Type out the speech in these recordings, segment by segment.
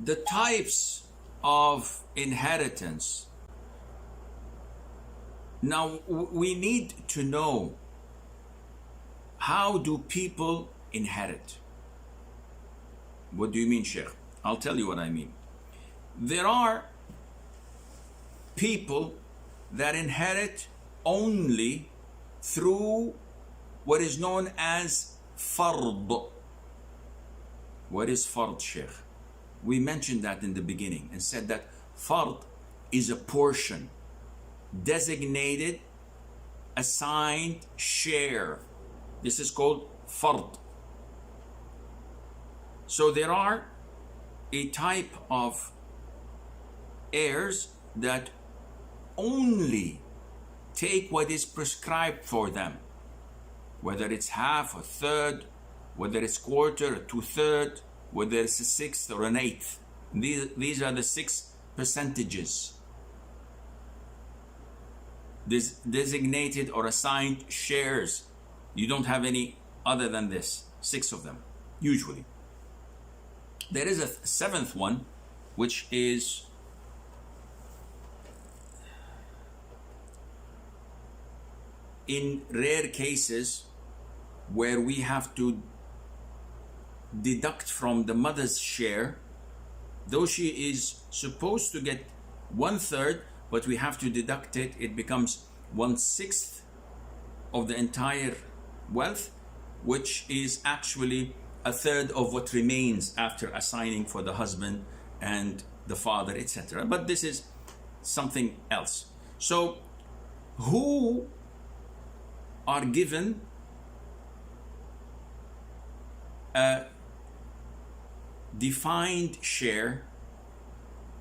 The types of inheritance. Now we need to know, how do people inherit? What do you mean, Sheikh? I'll tell you what I mean. There are people that inherit only through what is known as fard. What is fard, Sheikh? We mentioned that in the beginning and said that fard is a portion, designated, assigned share. This is called fard. So there are a type of heirs that only take what is prescribed for them, whether it's half, a third, whether it's quarter, a two-third, whether it's a sixth or an eighth. These are the 6 percentages. This designated or assigned shares. You don't have any other than this, 6 of them, usually. There is a 7th one, which is in rare cases where we have to deduct from the mother's share, though she is supposed to get 1/3, but we have to deduct it. It becomes 1/6 of the entire wealth, which is actually 1/3 of what remains after assigning for the husband and the father, etc. But this is something else. So who are given a defined share?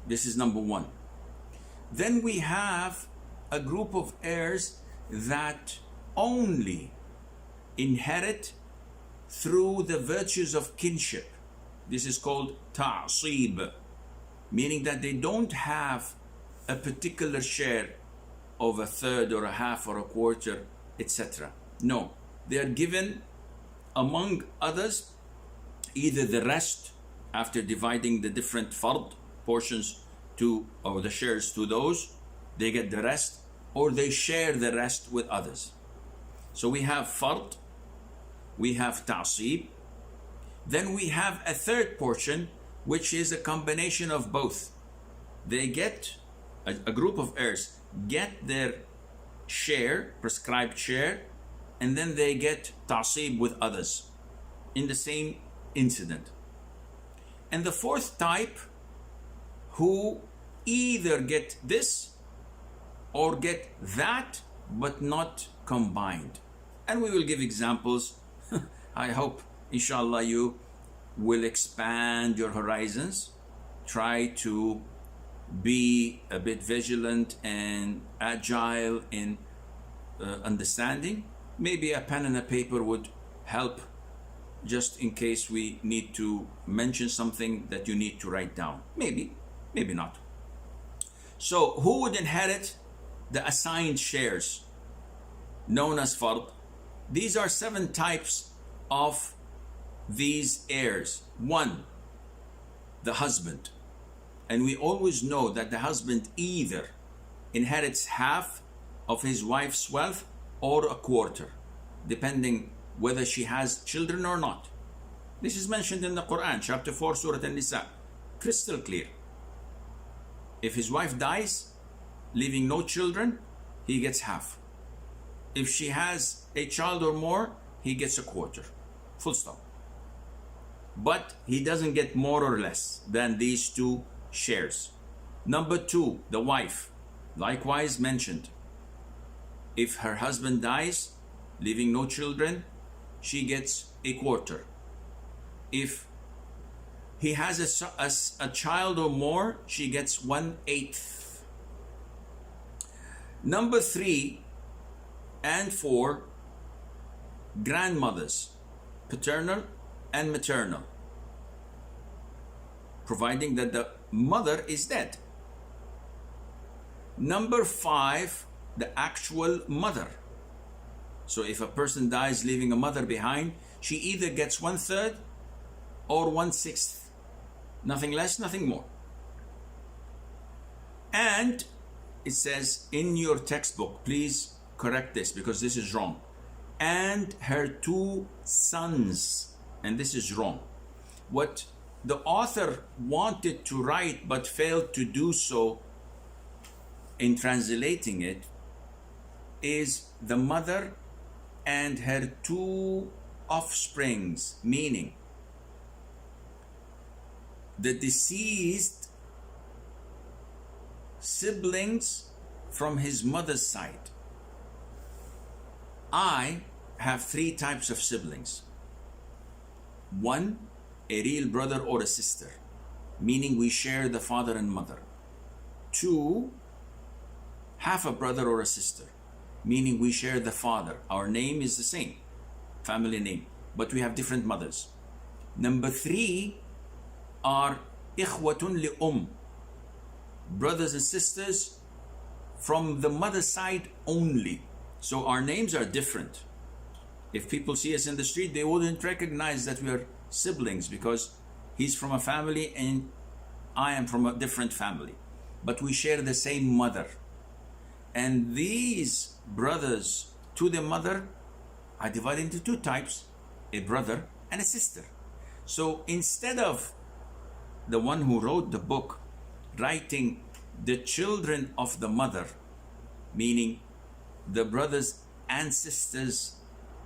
This is number 1. Then we have a group of heirs that only inherit through the virtues of kinship. This is called ta'asib, meaning that they don't have a particular share of 1/3 or 1/2 or 1/4, etc. No, they are given among others either the rest after dividing the different fard portions to, or the shares to those, they get the rest, or they share the rest with others. So we have fard, we have ta'asib, then we have a 3rd portion, which is a combination of both. They get, a group of heirs get their share, prescribed share, and then they get ta'asib with others in the same incident. And the 4th type, who either get this or get that, but not combined. And we will give examples. I hope, inshallah, you will expand your horizons. Try to be a bit vigilant and agile in understanding. Maybe a pen and a paper would help, just in case we need to mention something that you need to write down. Maybe, maybe not. So who would inherit the assigned shares known as fard? These are 7 types of these heirs. 1, the husband. And we always know that the husband either inherits half of his wife's wealth or 1/4, depending whether she has children or not. This is mentioned in the Quran, chapter 4, Surah An-Nisa. Crystal clear. If his wife dies, leaving no children, he gets half. If she has a child or more, he gets 1/4. Full stop. But he doesn't get more or less than these 2 shares. Number 2, the wife, likewise mentioned. If her husband dies, leaving no children, she gets 1/4. If he has a child or more, she gets 1/8. Number 3 and 4, grandmothers, paternal and maternal, providing that the mother is dead. Number 5, the actual mother. So if a person dies leaving a mother behind, she either gets 1/3 or 1/6. Nothing less, nothing more. And it says in your textbook, please correct this because this is wrong. And her 2 sons, and this is wrong. What the author wanted to write but failed to do so in translating it is the mother and her 2 offsprings, meaning the deceased siblings from his mother's side. I have 3 types of siblings. 1, a real brother or a sister, meaning we share the father and mother. 2, half a brother or a sister, meaning we share the father. Our name is the same, family name, but we have different mothers. Number 3 are ikhwatun li brothers and sisters from the mother's side only. So our names are different. If people see us in the street, they wouldn't recognize that we are siblings because he's from a family and I am from a different family. But we share the same mother. And these brothers to the mother are divided into 2 types, a brother and a sister. So instead of the one who wrote the book writing the children of the mother, meaning the brothers and sisters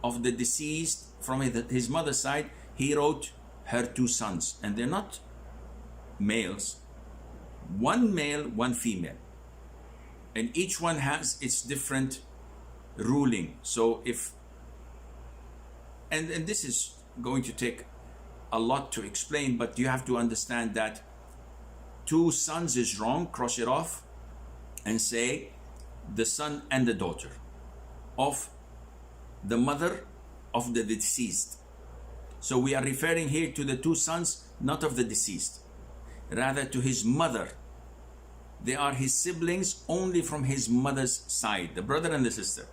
of the deceased from his mother's side, he wrote her 2 sons, and they're not males. 1 male, 1 female, and each one has its different ruling. So if and this is going to take a lot to explain, but you have to understand that 2 sons is wrong. Cross it off and say the son and the daughter of the mother of the deceased. So we are referring here to the 2 sons, not of the deceased, rather to his mother. They are his siblings only from his mother's side, the brother and the sister.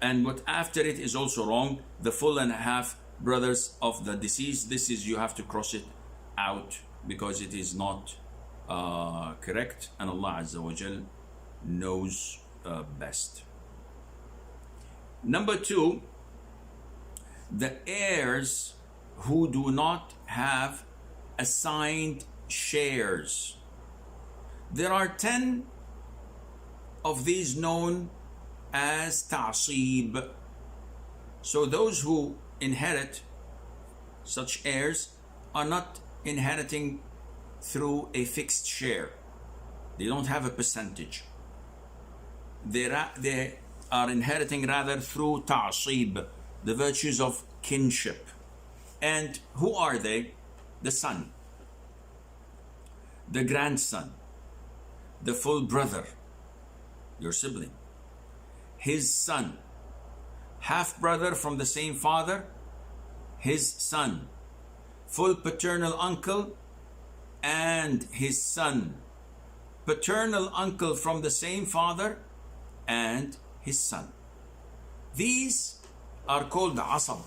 And what after it is also wrong, the full and half brothers of the deceased. This is, you have to cross it out because it is not correct, and Allah Azza wa Jal knows best. Number 2, the heirs who do not have assigned shares. There are 10 of these known as ta'asib. So those who inherit such heirs are not inheriting through a fixed share. They don't have a percentage. They are inheriting rather through ta'asib, the virtues of kinship. And who are they? The son, the grandson, the full brother, your sibling, his son, half brother from the same father, his son, full paternal uncle and his son, paternal uncle from the same father and his son. These are called Asabah,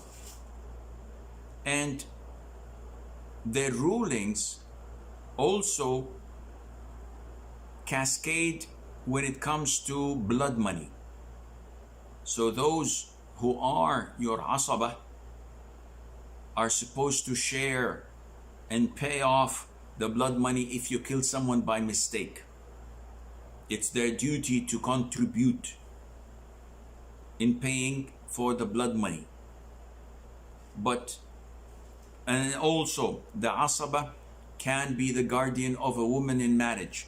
and their rulings also cascade when it comes to blood money. So those who are your Asabah are supposed to share and pay off the blood money if you kill someone by mistake. It's their duty to contribute in paying for the blood money. And also the Asabah can be the guardian of a woman in marriage.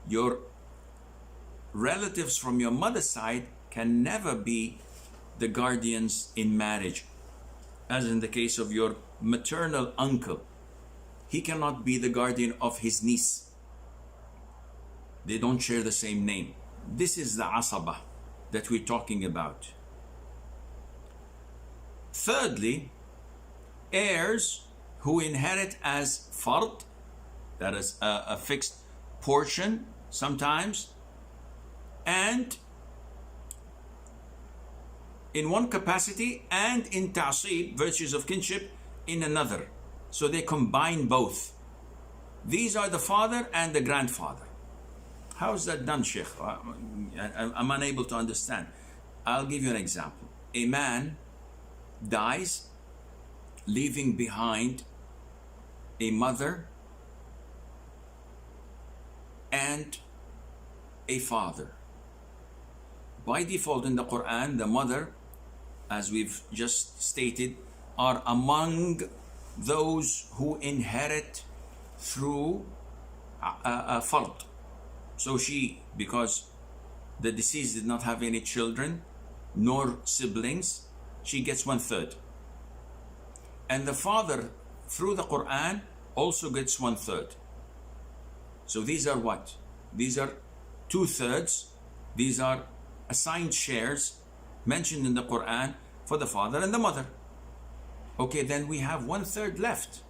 Your relatives from your mother's side can never be the guardians in marriage, as in the case of your maternal uncle. He cannot be the guardian of his niece. They don't share the same name. This is the Asabah that we're talking about. Thirdly, heirs who inherit as fard, that is a fixed portion sometimes, and in one capacity, and in ta'asib, virtues of kinship, in another. So they combine both. These are the father and the grandfather. How is that done, Sheikh? I'm unable to understand. I'll give you an example. A man dies, leaving behind a mother and a father. By default in the Quran, the mother, as we've just stated, are among those who inherit through a fard. So she, because the deceased did not have any children nor siblings, she gets 1/3. And the father, through the Quran, also gets 1/3. So these are what? These are 2/3. These are assigned shares mentioned in the Quran for the father and the mother. Okay, then we have 1/3 left.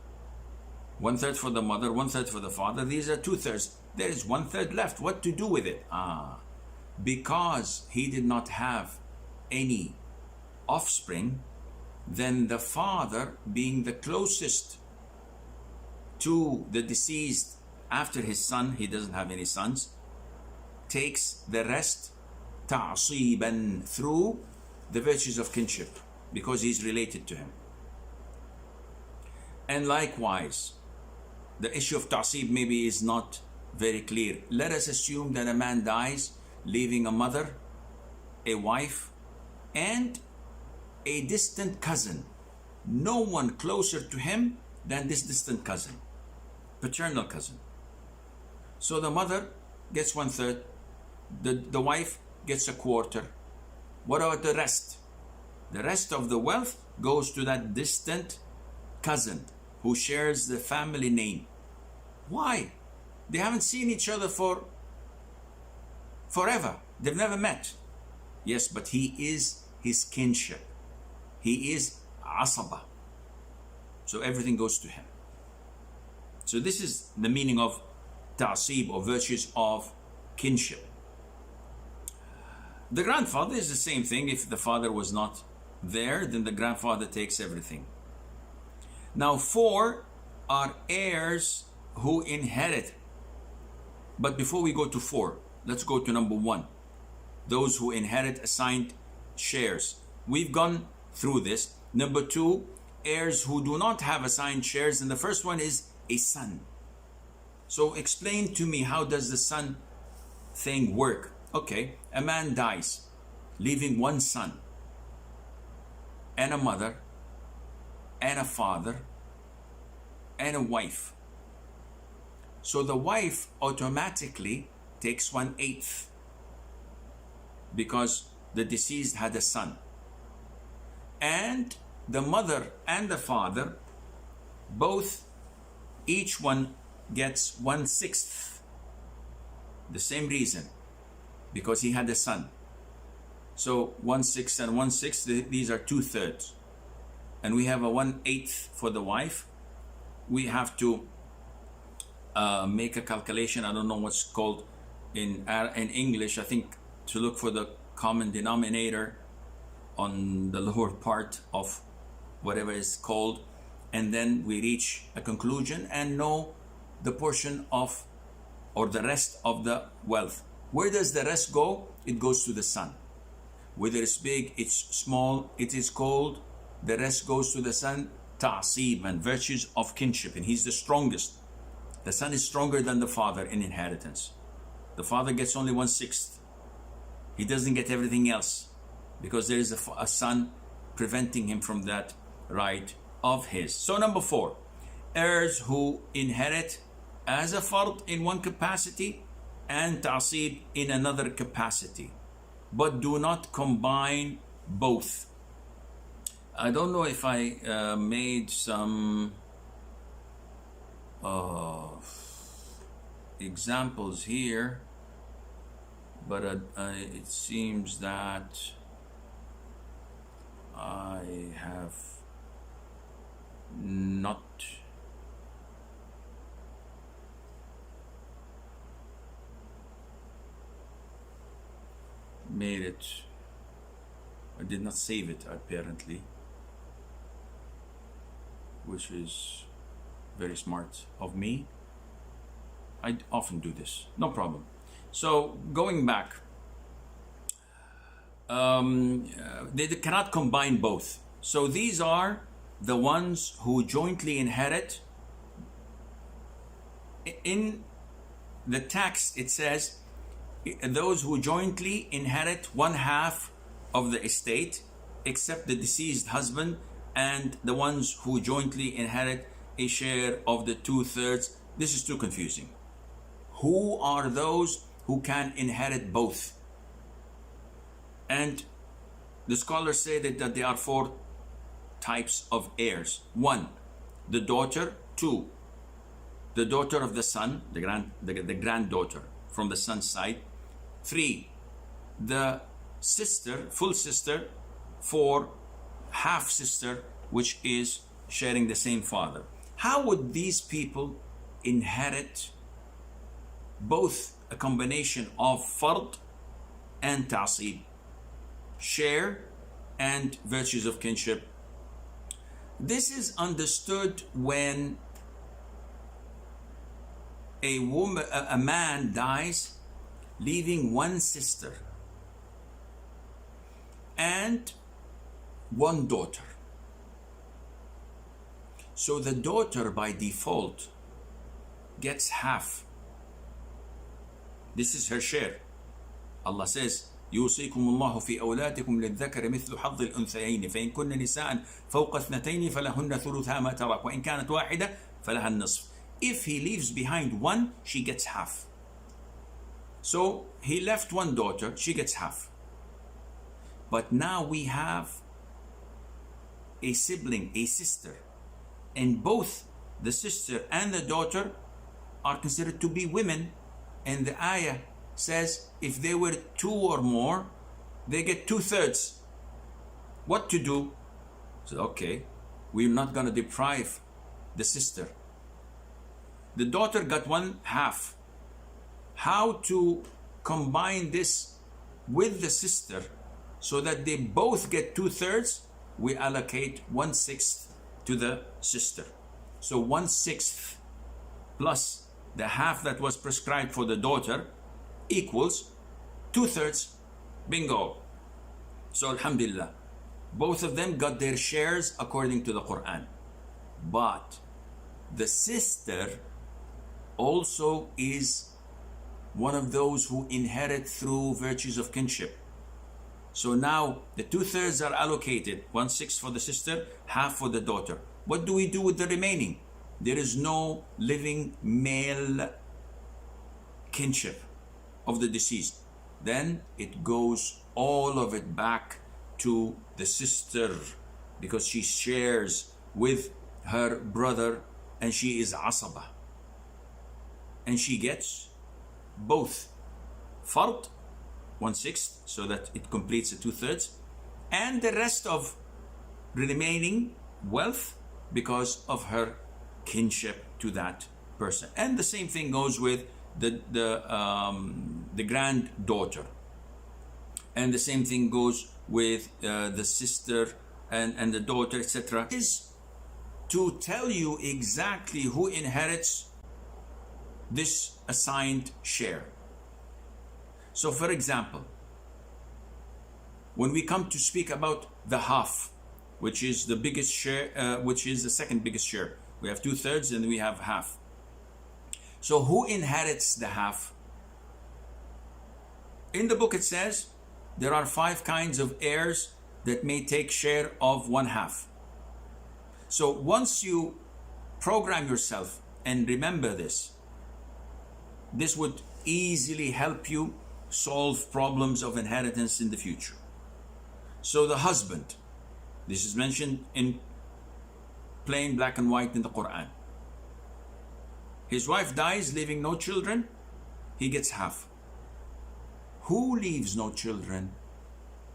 1/3 for the mother, 1/3 for the father. These are 2/3. There is 1/3 left. What to do with it? Because he did not have any offspring, then the father, being the closest to the deceased after his son, he doesn't have any sons, takes the rest ta'asiban, through the virtues of kinship, because he's related to him. And likewise, the issue of ta'asib maybe is not very clear. Let us assume that a man dies, leaving a mother, a wife, and a distant cousin. No one closer to him than this distant cousin, paternal cousin. So the mother gets 1/3, the wife gets 1/4. What about the rest? The rest of the wealth goes to that distant cousin who shares the family name. Why? They haven't seen each other for forever. They've never met. Yes, but he is his kinship. He is Asabah. So everything goes to him. So this is the meaning of ta'asib, or virtues of kinship. The grandfather is the same thing. If the father was not there, then the grandfather takes everything. Now 4 are heirs who inherit. But before we go to 4, let's go to number 1. Those who inherit assigned shares. We've gone through this. Number 2, heirs who do not have assigned shares. And the first one is a son. So explain to me, how does the son thing work? Okay, a man dies, leaving one son, and a mother, and a father, and a wife. So the wife automatically takes 1/8 because the deceased had a son. And the mother and the father, both, each one gets 1/6. The same reason, because he had a son. So 1/6 and 1/6, these are 2/3. And we have a 1/8 for the wife. We have to make a calculation. I don't know what's called in English. I think to look for the common denominator on the lower part of whatever is called, and then we reach a conclusion and know the portion of, or the rest of the wealth. Where does the rest go? It goes to the son. Whether it's big, it's small, it is called, the rest goes to the son. Ta'asib, and virtues of kinship, and he's the strongest. The son is stronger than the father in inheritance. The father gets only 1/6. He doesn't get everything else because there is a son preventing him from that right of his. So number 4, heirs who inherit as a fard in one capacity and ta'asib in another capacity, but do not combine both. I don't know if I made some examples here, but it seems that I have not made it. I did not save it, apparently. which is very smart of me. I often do this, no problem. So going back, they cannot combine both. So these are the ones who jointly inherit. In the text it says those who jointly inherit one half of the estate except the deceased husband, and the ones who jointly inherit a share of the 2/3. This is too confusing. Who are those who can inherit both? And the scholars say that there are 4 types of heirs. 1, the daughter. 2, the daughter of the son, the granddaughter from the son's side. 3, the sister, full sister. 4, half sister, which is sharing the same father. How would these people inherit both a combination of fard and ta'asib, share and virtues of kinship? This is understood when a man dies leaving one sister and one daughter. So the daughter by default gets half. This is her share. Allah says, يوصيكم الله في أولادكم للذكر مثل حظ الأنثيين فإن كن نساء فوق 2 فلهن ثلثا ما ترك وإن كانت واحدة فلها النصف. If he leaves behind one, she gets half. So he left one daughter, she gets half. But now we have a sibling, a sister, and both the sister and the daughter are considered to be women, and the ayah says if they were 2 or more, they get 2/3. What to do? So okay, we're not going to deprive the sister. The daughter got 1/2. How to combine this with the sister so that they both get 2/3? We allocate 1/6 to the sister. So 1/6 plus the half that was prescribed for the daughter equals 2/3. Bingo. So alhamdulillah, both of them got their shares according to the Quran. But the sister also is one of those who inherit through virtues of kinship. So now the 2/3 are allocated, 1/6 for the sister, half for the daughter. What do we do with the remaining? There is no living male kinship of the deceased. Then it goes all of it back to the sister because she shares with her brother and she is Asabah. And she gets both fard, 1/6, so that it completes the 2/3, and the rest of remaining wealth because of her kinship to that person. And the same thing goes with the granddaughter, and the same thing goes with the sister and the daughter, etc. Is to tell you exactly who inherits this assigned share. So for example, when we come to speak about the half, which is the biggest share, which is the second biggest share, we have 2/3 and we have half. So who inherits the half? In the book it says there are 5 kinds of heirs that may take share of 1/2. So once you program yourself and remember this, this would easily help you solve problems of inheritance in the future. So the husband, this is mentioned in plain black and white in the Quran. His wife dies leaving no children, he gets half. Who leaves no children?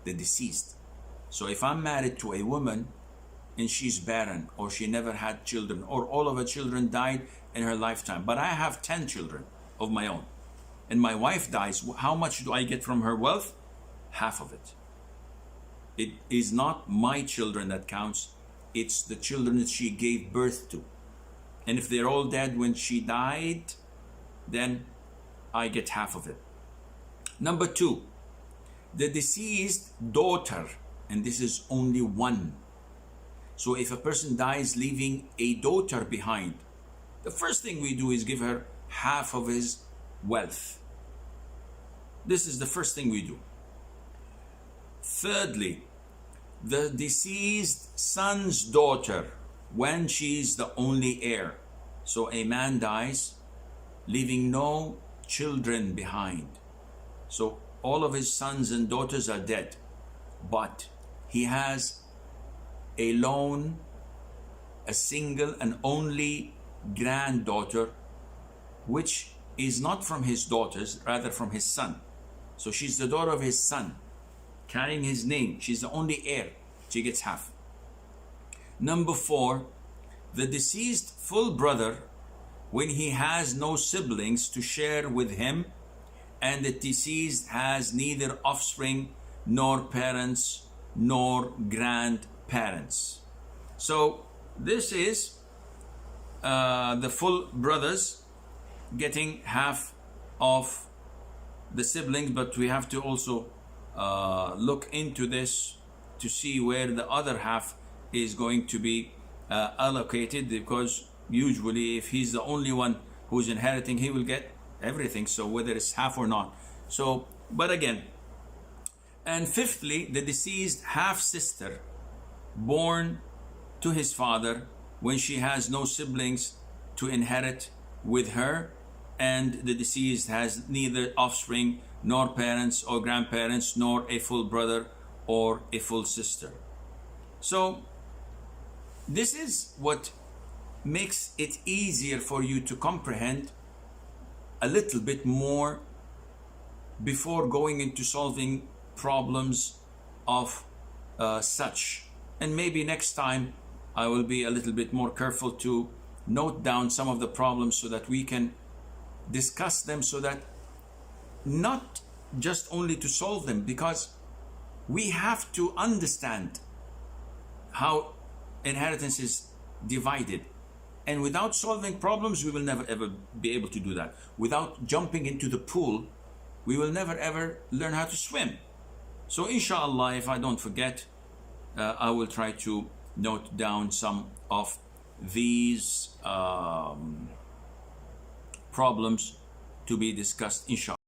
The deceased. So if I'm married to a woman and she's barren, or she never had children, or all of her children died in her lifetime, but I have 10 children of my own, and my wife dies, how much do I get from her wealth? Half of it. It is not my children that counts, it's the children that she gave birth to. And if they're all dead when she died, then I get half of it. Number two, the deceased daughter, and this is only one. So if a person dies leaving a daughter behind, the first thing we do is give her half of his wealth. This is the first thing we do. Thirdly, the deceased son's daughter, when she's the only heir. So a man dies leaving no children behind. So all of his sons and daughters are dead, but he has a lone, a single and only granddaughter, which is not from his daughters, rather from his son. So she's the daughter of his son, carrying his name. She's the only heir. She gets half. Number four, the deceased full brother, when he has no siblings to share with him, and the deceased has neither offspring nor parents nor grandparents. So this is the full brothers getting half of the siblings, but we have to also look into this to see where the other half is going to be allocated, because usually if he's the only one who's inheriting, he will get everything, so whether it's half or not. So, but again, and fifthly, the deceased half sister born to his father when she has no siblings to inherit with her, and the deceased has neither offspring nor parents or grandparents nor a full brother or a full sister. So this is what makes it easier for you to comprehend a little bit more before going into solving problems of such. And maybe next time I will be a little bit more careful to note down some of the problems so that we can discuss them, so that not just only to solve them, because we have to understand how inheritance is divided. And without solving problems, we will never ever be able to do that. Without jumping into the pool, we will never ever learn how to swim. So inshallah, if I don't forget, I will try to note down some of these problems to be discussed, inshallah.